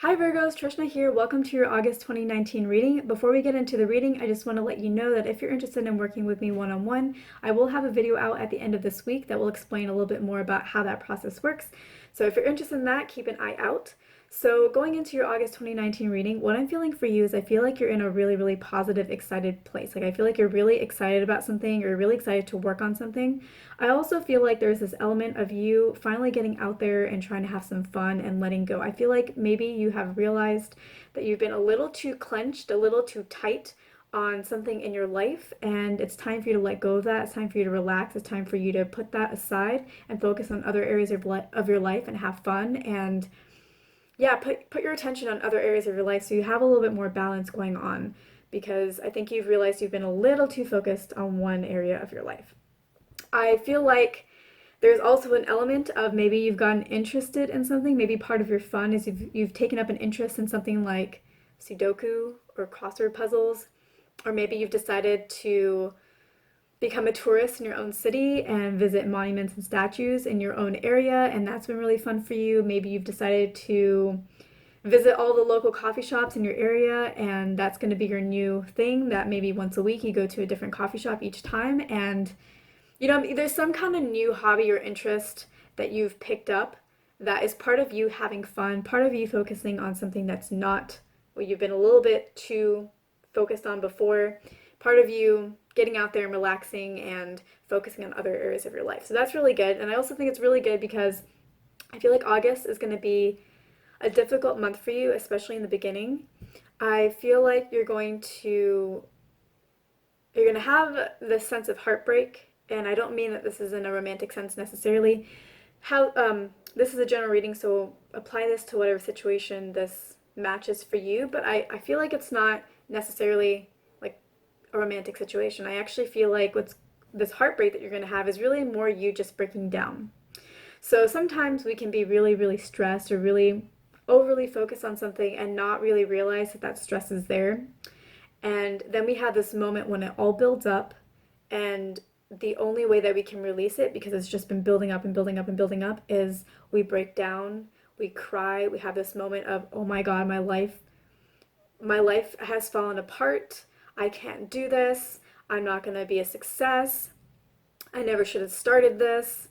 Hi Virgos, Trishna here. Welcome to your August 2019 reading. Before we get into the reading, I just want to let you know that if you're interested in working with me one-on-one, I will have a video out at the end of this week that will explain a little bit more about how that process works. So if you're interested in that, keep an eye out. So going into your August 2019 reading, what I'm feeling for you is I feel like you're in a really positive, excited place. Like I feel like you're really excited about something, or you're really excited to work on something. I also feel like there's this element of you finally getting out there and trying to have some fun and letting go. I feel like maybe you have realized that you've been a little too clenched, a little too tight on something in your life, and it's time for you to let go of that. It's time for you to relax. It's time for you to put that aside and focus on other areas of your life and have fun. And yeah, put your attention on other areas of your life so you have a little bit more balance going on, because I think you've realized you've been a little too focused on one area of your life. I feel like there's also an element of maybe you've gotten interested in something. Maybe part of your fun is you've taken up an interest in something like Sudoku or crossword puzzles, or maybe you've decided to become a tourist in your own city and visit monuments and statues in your own area, and that's been really fun for you. Maybe you've decided to visit all the local coffee shops in your area, and that's going to be your new thing, that maybe once a week you go to a different coffee shop each time. And there's some kind of new hobby or interest that you've picked up that is part of you having fun, part of you focusing on something that's not what you've been a little bit too focused on before, part of you getting out there and relaxing and focusing on other areas of your life. So that's really good. And I also think it's really good because I feel like August is going to be a difficult month for you, especially in the beginning. I feel like you're going to have this sense of heartbreak, and I don't mean that this is in a romantic sense necessarily. How This is a general reading, so apply this to whatever situation this matches for you. But I feel like it's not necessarily like a romantic situation. I actually feel like what's this heartbreak that you're going to have is really more you just breaking down. So sometimes we can be really stressed or really overly focused on something and not really realize that that stress is there. And then we have this moment when it all builds up, and the only way that we can release it, because it's just been building up and building up and building up, is we break down, we cry, we have this moment of, oh my God, my life has fallen apart. I can't do this. I'm not going to be a success. I never should have started this.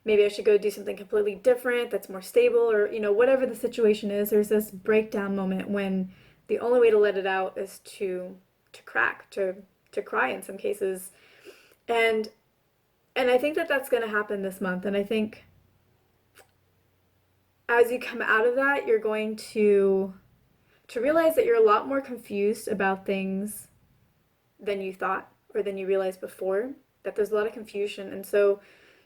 Maybe I should go do something completely different that's more stable, or whatever the situation is. There's this breakdown moment when the only way to let it out is to crack, to cry in some cases. And I think that that's going to happen this month. And I think as you come out of that, you're going to realize that you're a lot more confused about things than you thought or than you realized before, that there's a lot of confusion. And so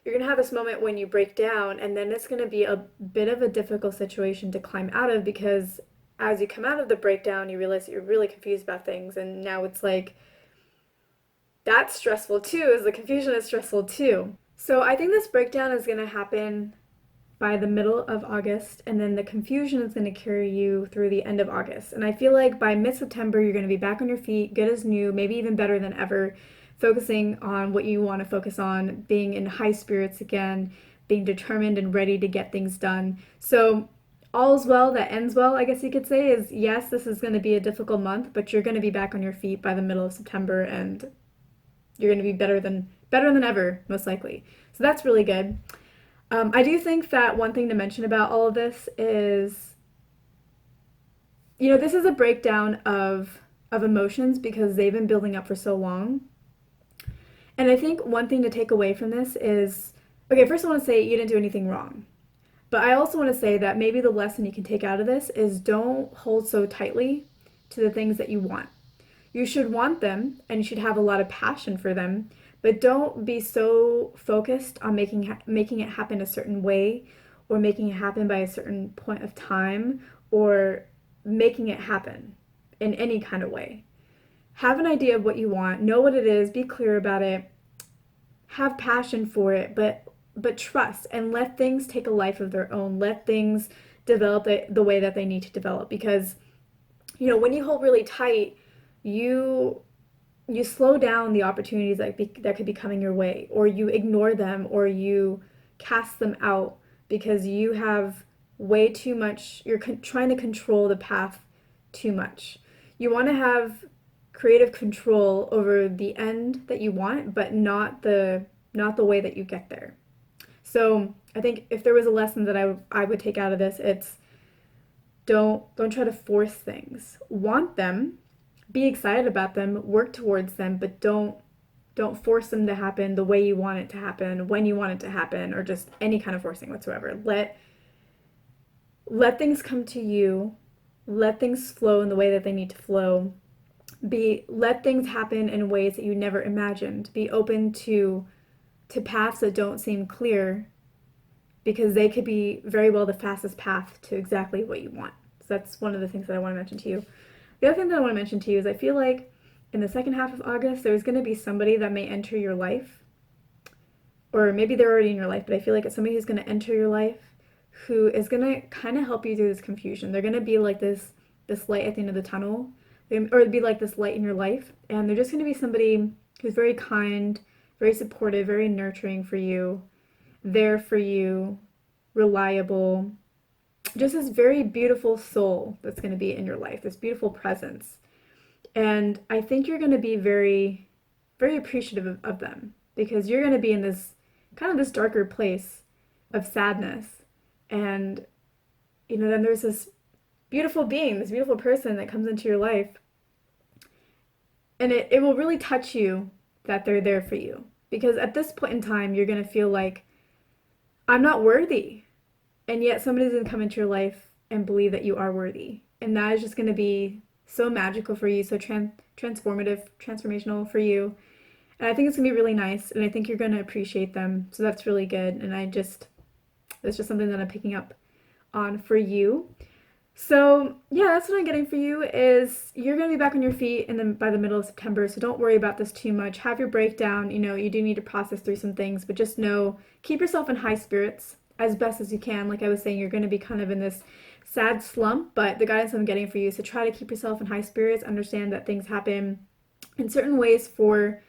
you're going to have this moment when you break down, and then it's going to be a bit of a difficult situation to climb out of, because as you come out of the breakdown, you realize that you're really confused about things. And now it's like, that's stressful too, as the confusion is stressful too. So I think this breakdown is going to happen by the middle of August, and then the confusion is going to carry you through the end of August. And I feel like by mid-September, you're going to be back on your feet, good as new, maybe even better than ever, focusing on what you want to focus on, being in high spirits again, being determined and ready to get things done. So all's well that ends well, I guess you could say, is yes, this is going to be a difficult month, but you're going to be back on your feet by the middle of September, and you're going to be better than ever, most likely. So that's really good. I do think that one thing to mention about all of this is, this is a breakdown of emotions because they've been building up for so long. And I think one thing to take away from this is, okay, first I want to say you didn't do anything wrong. But I also want to say that maybe the lesson you can take out of this is don't hold so tightly to the things that you want. You should want them, and you should have a lot of passion for them, but don't be so focused on making it happen a certain way, or making it happen by a certain point of time, or making it happen in any kind of way. Have an idea of what you want, know what it is, be clear about it, have passion for it, but trust and let things take a life of their own. Let things develop the way that they need to develop, because when you hold really tight, you slow down the opportunities that could be coming your way, or you ignore them, or you cast them out because you have way too much, you're trying to control the path too much. You want to have creative control over the end that you want, but not the way that you get there. So I think if there was a lesson that I would take out of this, it's don't try to force things. Want them, be excited about them, work towards them, but don't force them to happen the way you want it to happen, when you want it to happen, or just any kind of forcing whatsoever. Let things come to you. Let things flow in the way that they need to flow. Let things happen in ways that you never imagined. Be open to paths that don't seem clear, because they could be very well the fastest path to exactly what you want. So that's one of the things that I want to mention to you. The other thing that I want to mention to you is I feel like in the second half of August, there's going to be somebody that may enter your life, or maybe they're already in your life, but I feel like it's somebody who's going to enter your life who is going to kind of help you through this confusion. They're going to be like this light at the end of the tunnel, or be like this light in your life, and they're just going to be somebody who's very kind, very supportive, very nurturing for you, there for you, reliable, just this very beautiful soul that's going to be in your life, this beautiful presence. And I think you're going to be very, very appreciative of them, because you're going to be in this kind of this darker place of sadness. And, then there's this beautiful being, this beautiful person that comes into your life. And it will really touch you that they're there for you. Because at this point in time, you're going to feel like, I'm not worthy. And yet somebody's going to come into your life and believe that you are worthy. And that is just going to be so magical for you, so transformative, transformational for you. And I think it's going to be really nice. And I think you're going to appreciate them. So that's really good. And that's just something that I'm picking up on for you. So yeah, that's what I'm getting for you is you're going to be back on your feet by the middle of September. So don't worry about this too much. Have your breakdown. You do need to process through some things, but just know, keep yourself in high spirits as best as you can. Like I was saying, you're going to be kind of in this sad slump, but the guidance I'm getting for you is to try to keep yourself in high spirits, understand that things happen in certain ways for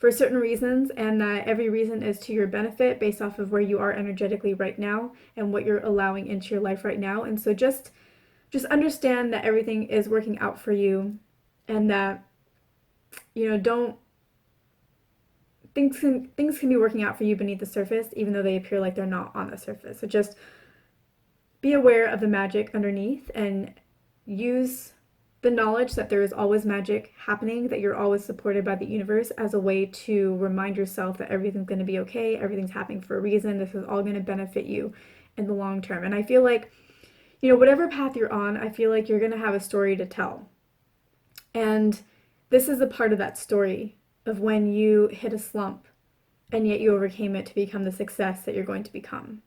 certain reasons, and that every reason is to your benefit based off of where you are energetically right now and what you're allowing into your life right now. And so just understand that everything is working out for you, and that don't things can be working out for you beneath the surface, even though they appear like they're not on the surface. So just be aware of the magic underneath and use the knowledge that there is always magic happening, that you're always supported by the universe, as a way to remind yourself that everything's going to be okay, everything's happening for a reason, this is all going to benefit you in the long term. And I feel like, whatever path you're on, I feel like you're going to have a story to tell. And this is a part of that story of when you hit a slump and yet you overcame it to become the success that you're going to become.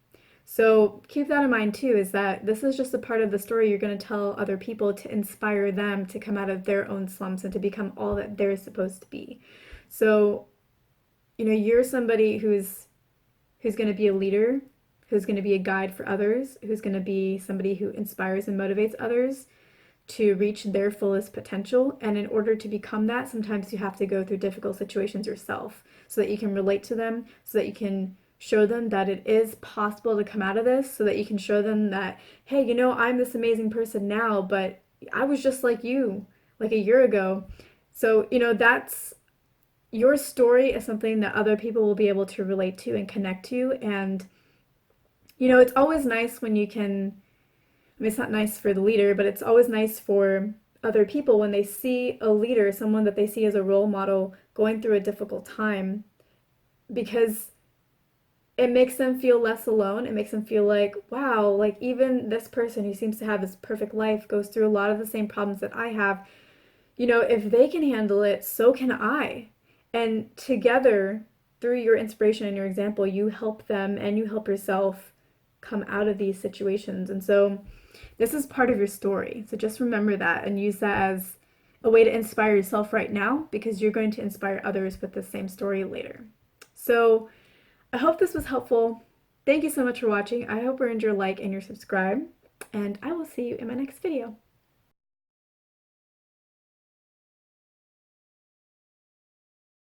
So keep that in mind too, is that this is just a part of the story you're going to tell other people to inspire them to come out of their own slumps and to become all that they're supposed to be. So, you're somebody who's going to be a leader, who's going to be a guide for others, who's going to be somebody who inspires and motivates others to reach their fullest potential. And in order to become that, sometimes you have to go through difficult situations yourself so that you can relate to them, so that you can show them that it is possible to come out of this, so that you can show them that, hey, I'm this amazing person now, but I was just like you, like a year ago. So, that's your story is something that other people will be able to relate to and connect to. And, it's always nice when you can, it's not nice for the leader, but it's always nice for other people when they see a leader, someone that they see as a role model, going through a difficult time, because it makes them feel less alone. It makes them feel like, wow, like even this person who seems to have this perfect life goes through a lot of the same problems that I have. If they can handle it, so can I. And together, through your inspiration and your example, you help them and you help yourself come out of these situations. And so this is part of your story. So just remember that and use that as a way to inspire yourself right now, because you're going to inspire others with the same story later. So I hope this was helpful. Thank you so much for watching. I hope you earned your like and your subscribe, and I will see you in my next video.